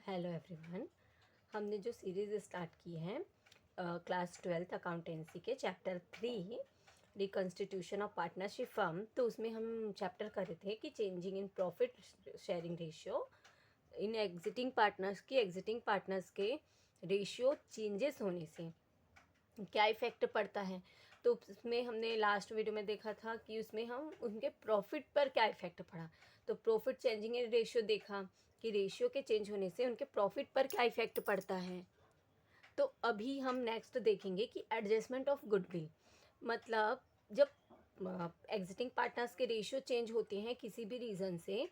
Hello everyone. हमने जो series start की है क्लास 12th अकाउंटेंसी के chapter 3 reconstitution of partnership firm, तो उसमें हम चैप्टर कर रहे थे कि changing in profit sharing ratio in exiting partners के रेशियो चेंजेस होने से क्या इफ़ेक्ट पड़ता है। तो उसमें हमने लास्ट वीडियो में देखा था कि उसमें हम उनके प्रॉफिट पर क्या इफ़ेक्ट पड़ा। तो प्रॉफिट चेंजिंग इन रेशियो देखा कि रेशियो के चेंज होने से उनके प्रॉफिट पर क्या इफ़ेक्ट पड़ता है। तो अभी हम नेक्स्ट देखेंगे कि एडजस्टमेंट ऑफ गुडविल, मतलब जब एग्जिटिंग पार्टनर्स के रेशियो चेंज होते हैं किसी भी रीज़न से,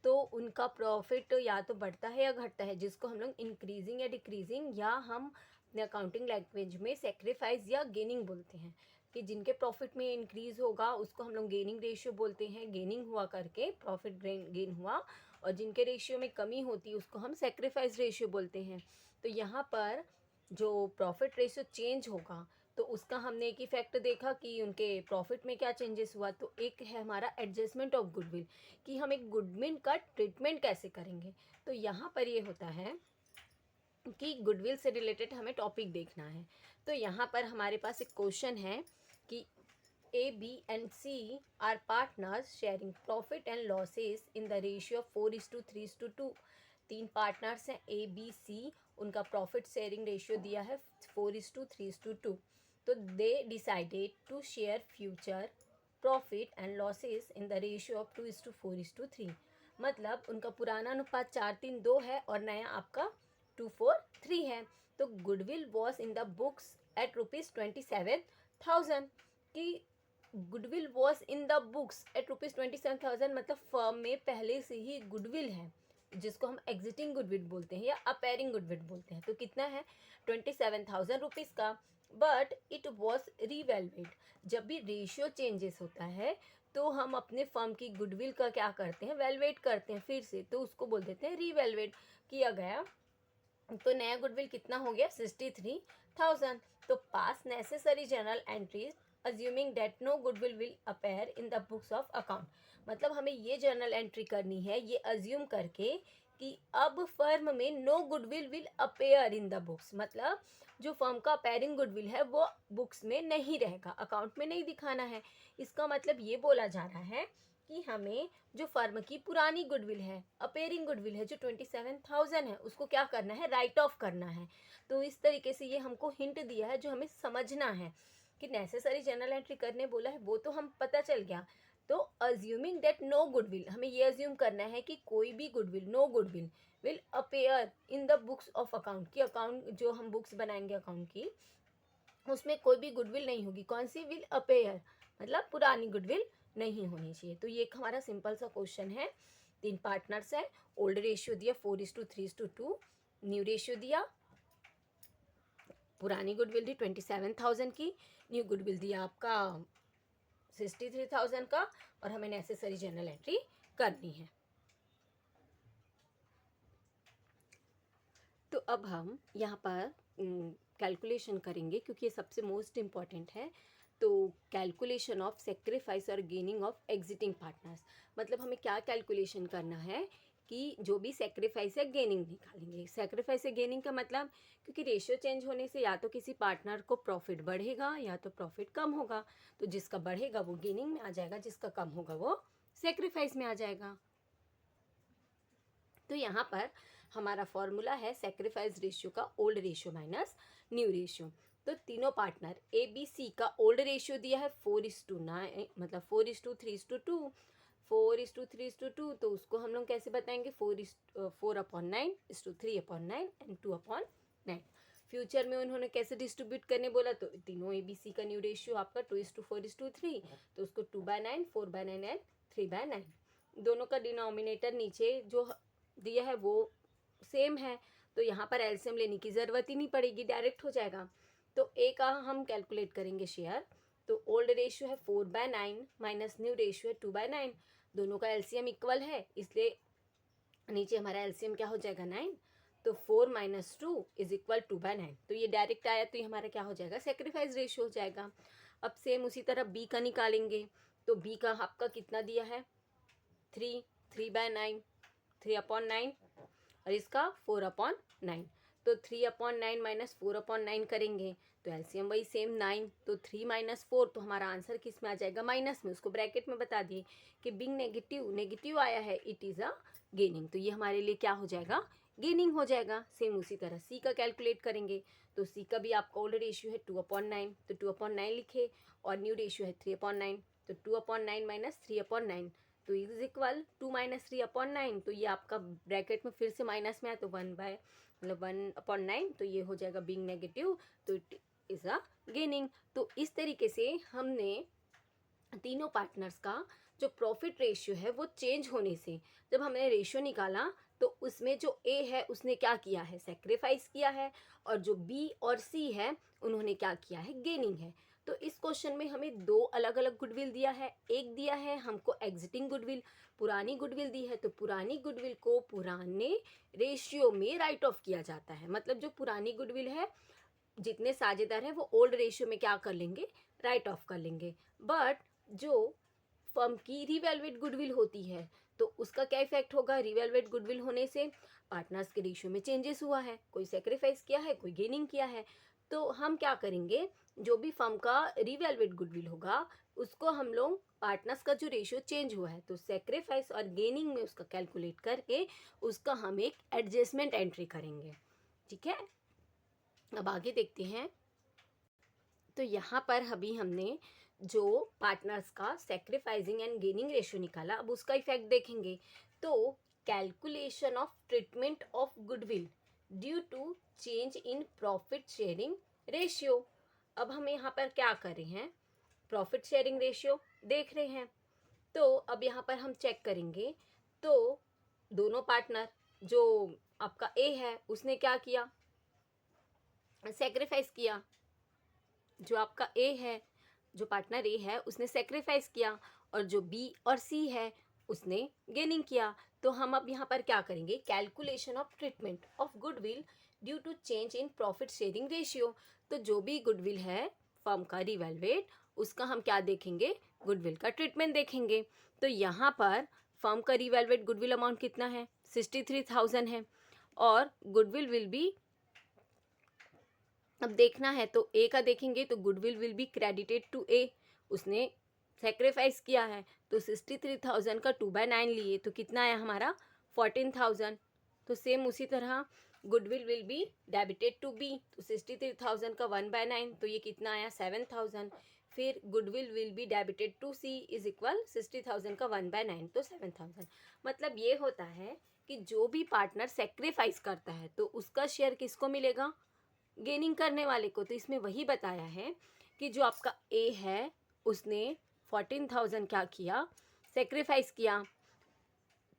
तो उनका प्रॉफिट या तो बढ़ता है या घटता है, जिसको हम लोग इंक्रीजिंग या डिक्रीजिंग, या हम अपने अकाउंटिंग लैंग्वेज में सेक्रीफाइस या गेनिंग बोलते हैं। कि जिनके प्रॉफिट में इंक्रीज होगा उसको हम लोग गेनिंग रेशियो बोलते हैं, गेनिंग हुआ करके प्रॉफिट गेन हुआ, और जिनके रेशियो में कमी होती है उसको हम सेक्रीफाइस रेशियो बोलते हैं। तो यहाँ पर जो प्रॉफिट रेशियो चेंज होगा तो उसका हमने एक इफेक्ट देखा कि उनके प्रॉफिट में क्या चेंजेस हुआ। तो एक है हमारा एडजस्टमेंट ऑफ गुडविल, कि हम एक गुडविल का ट्रीटमेंट कैसे करेंगे। तो यहाँ पर ये होता है कि गुडविल से रिलेटेड हमें टॉपिक देखना है। तो यहाँ पर हमारे पास एक क्वेश्चन है कि A, B and C are partners sharing profit and losses in the ratio of 4:3:2। तीन पार्टनर्स हैं A, B, C, उनका प्रॉफिट शेयरिंग रेशियो दिया है 4:3:2। तो they decided to share future profit and losses in the ratio of 2:4:3। मतलब उनका पुराना अनुपात 4:3:2 है और नया आपका 2:4:3 है। तो goodwill was in the books at ₹27,000। कि goodwill was in the books at ₹27,000, मतलब फर्म में पहले से ही गुडविल है, जिसको हम एग्जिटिंग गुडविल बोलते हैं या अपेयरिंग गुडविल बोलते हैं। तो कितना है 27,000 रुपीज़ का। But it was re-evaluate. जब भी रेशियो चेंजेस होता है तो हम अपने फर्म की गुडविल का क्या करते हैं, वैल्यूएट करते हैं फिर से, तो उसको बोल देते हैं रीवैल्यूएट किया गया। तो नया गुडविल कितना हो गया 63,000। तो pass necessary journal entries assuming that no goodwill will appear in the books of account. मतलब हमें ये जर्नल एंट्री करनी है ये अज्यूम करके कि अब फर्म में no goodwill will appear in the books, मतलब जो फर्म का अपेयरिंग गुडविल है वो बुक्स में नहीं रहेगा, अकाउंट में नहीं दिखाना है। इसका मतलब ये बोला जा रहा है कि हमें जो फर्म की पुरानी गुडविल है, अपेयरिंग गुडविल है, जो 27,000 है, उसको क्या करना है, राइट ऑफ करना है। तो इस तरीके से ये हमको हिंट दिया है जो हमें समझना है कि नेसेसरी जर्नल एंट्री करने बोला है, वो तो हम पता चल गया। तो अज्यूमिंग दैट नो गुडविल, हमें ये अज्यूम करना है कि कोई भी goodwill, no goodwill will appear in the books of account, की अकाउंट जो हम बुक्स बनाएंगे अकाउंट की, उसमें कोई भी गुडविल नहीं होगी। कौन सी विल अपेयर, मतलब पुरानी गुडविल नहीं होनी चाहिए। तो ये एक हमारा सिंपल सा क्वेश्चन है। तीन पार्टनर्स है, ओल्ड रेशियो दिया 4:3:2, न्यू रेशियो दिया, पुरानी गुडविल दी 27,000 की, न्यू गुडविल दिया आपका 63,000 का, और हमें नेसेसरी जर्नल एंट्री करनी है। तो अब हम यहाँ पर कैलकुलेशन करेंगे क्योंकि ये सबसे मोस्ट इम्पॉर्टेंट है। तो कैलकुलेशन ऑफ सेक्रीफाइस और गेनिंग ऑफ एग्जिटिंग पार्टनर्स, मतलब हमें क्या कैलकुलेशन करना है कि जो भी सेक्रीफाइस है गेनिंग निकालेंगे। सेक्रीफाइस है गेनिंग का मतलब, क्योंकि रेशियो चेंज होने से या तो किसी पार्टनर को प्रॉफिट बढ़ेगा या तो प्रॉफिट कम होगा। तो जिसका बढ़ेगा वो गेनिंग में आ जाएगा, जिसका कम होगा वो सेक्रीफाइस में आ जाएगा। तो यहाँ पर हमारा फॉर्मूला है सेक्रीफाइस रेशियो का old ratio minus new ratio. तो तीनों पार्टनर ए बी सी का ओल्ड रेशियो दिया है 4:9, मतलब 4:3:2, 4:3:2। तो उसको हम लोग कैसे बताएंगे, 4/9 3/9 एंड 2/9। फ्यूचर में उन्होंने कैसे डिस्ट्रीब्यूट करने बोला, तो तीनों ए बी सी का न्यू रेशियो आपका 2:4:3, तो उसको 2/9, 4/9 एंड 3/9। दोनों का डिनोमिनेटर नीचे जो दिया है वो सेम है, तो यहाँ पर एलसीएम लेने की ज़रूरत ही नहीं पड़ेगी, डायरेक्ट हो जाएगा। तो ए का हम कैलकुलेट करेंगे शेयर। तो ओल्ड रेशियो है 4/9 माइनस न्यू रेशियो है 2/9। दोनों का एलसीएम इक्वल है, इसलिए नीचे हमारा एलसीएम क्या हो जाएगा 9। तो 4 - 2 = 2/9। तो ये डायरेक्ट आया, तो ये हमारा क्या हो जाएगा, सेक्रीफाइस रेशियो हो जाएगा। अब सेम उसी तरह बी का निकालेंगे। तो बी का आपका कितना दिया है 3/9, 3/9, और इसका 4/9। तो 3/9 माइनस 4/9 करेंगे तो एलसीएम वही सेम 9। तो 3 माइनस 4, तो हमारा आंसर किस में आ जाएगा, माइनस में। उसको ब्रैकेट में बता दिए कि बिंग नेगेटिव नेगेटिव आया है, इट इज़ अ गेनिंग। तो ये हमारे लिए क्या हो जाएगा, गेनिंग हो जाएगा। सेम उसी तरह सी का कैलकुलेट करेंगे तो सी का भी आपका ओल्ड रेशियो है 2/9, तो 2/9 लिखे, और न्यू रेशियो है 3/9, तो 2/9 माइनस 3/9 तो इज इक्वल 2 माइनस 3/9। तो ये आपका ब्रैकेट में फिर से माइनस में है तो 1/9, तो ये हो जाएगा बिंग नेगेटिव, तो इट इज अ गेनिंग। तो इस तरीके से हमने तीनों पार्टनर्स का जो प्रॉफिट रेशियो है वो चेंज होने से जब हमने रेशियो निकाला तो उसमें जो ए है उसने क्या किया है, सेक्रीफाइस किया है, और जो बी और सी है उन्होंने क्या किया है, गेनिंग है। तो इस क्वेश्चन में हमें दो अलग अलग गुडविल दिया है। एक दिया है हमको एग्जिटिंग गुडविल, पुरानी गुडविल दी है, तो पुरानी गुडविल को पुराने रेशियो में राइट ऑफ किया जाता है। मतलब जो पुरानी गुडविल है, जितने साझेदार हैं वो ओल्ड रेशियो में क्या कर लेंगे, राइट ऑफ कर लेंगे। बट जो फर्म की रिवैल्यूएट गुडविल होती है तो उसका क्या इफेक्ट होगा, रिवैल्यूएट गुडविल होने से पार्टनर्स के रेशियो में चेंजेस हुआ है, कोई सेक्रीफाइस किया है, कोई गेनिंग किया है। तो हम क्या करेंगे, जो भी फर्म का रिवैल्यूएट गुडविल होगा उसको हम लोग पार्टनर्स का जो रेशियो चेंज हुआ है तो सेक्रीफाइस और गेनिंग में उसका कैलकुलेट करके उसका हम एक एडजस्टमेंट एंट्री करेंगे। ठीक है, अब आगे देखते हैं। तो यहाँ पर अभी हमने जो पार्टनर्स का सेक्रीफाइसिंग एंड गेनिंग रेशियो निकाला, अब उसका इफेक्ट देखेंगे। तो calculation of treatment of goodwill due to change in profit sharing ratio. अब हम यहाँ पर क्या कर रहे हैं, प्रॉफिट शेयरिंग रेशियो देख रहे हैं। तो अब यहाँ पर हम चेक करेंगे तो दोनों पार्टनर, जो आपका ए है उसने क्या किया, सेक्रीफाइस किया। जो आपका ए है, जो पार्टनर ए है उसने सेक्रीफाइस किया, और जो बी और सी है उसने गेनिंग किया। तो हम अब यहाँ पर क्या करेंगे, calculation of treatment of goodwill due to change in profit sharing ratio. तो जो भी गुडविल है फर्म का रिवैल्यूएट, उसका हम क्या देखेंगे, गुडविल का ट्रीटमेंट देखेंगे। तो यहाँ पर फर्म का रिवैल्यूएट गुडविल अमाउंट कितना है, 63,000 है, और गुडविल विल बी, अब देखना है तो ए का देखेंगे तो goodwill will be credited to A, उसने सेक्रीफाइस किया है। तो 63,000 का 2/9 लिए तो कितना आया हमारा, 14,000। तो सेम उसी तरह goodwill will be debited to B, तो 63,000 का 1/9 तो ये कितना आया, 7,000। फिर goodwill will be debited to C is equal 60,000 का 1/9 तो 7,000। मतलब ये होता है कि जो भी पार्टनर सेक्रीफाइस करता है तो उसका शेयर किसको मिलेगा, गेनिंग करने वाले को। तो इसमें वही बताया है कि जो आपका ए है उसने 14,000 क्या किया, सेक्रीफाइस किया,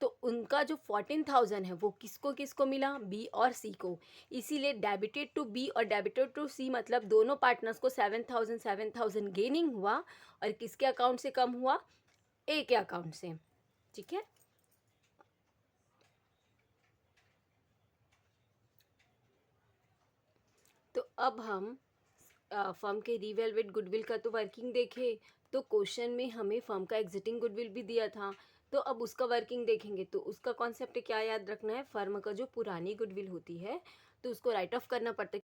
तो उनका जो 14,000 है वो किसको किसको मिला, बी और सी को। इसीलिए डेबिटेड टू बी और डेबिटेड टू सी, मतलब दोनों पार्टनर्स को 7,000 गेनिंग हुआ, और किसके अकाउंट से कम हुआ, ए के अकाउंट से। ठीक है, तो अब हम फर्म के रिवैल्यूएट गुडविल का तो वर्किंग देखे, तो क्वेश्चन में हमें फर्म का एग्जिटिंग गुडविल भी दिया था। तो अब उसका वर्किंग देखेंगे तो उसका कॉन्सेप्ट क्या याद रखना है, फर्म का जो पुरानी गुडविल होती है तो उसको राइट ऑफ करना पड़ता है,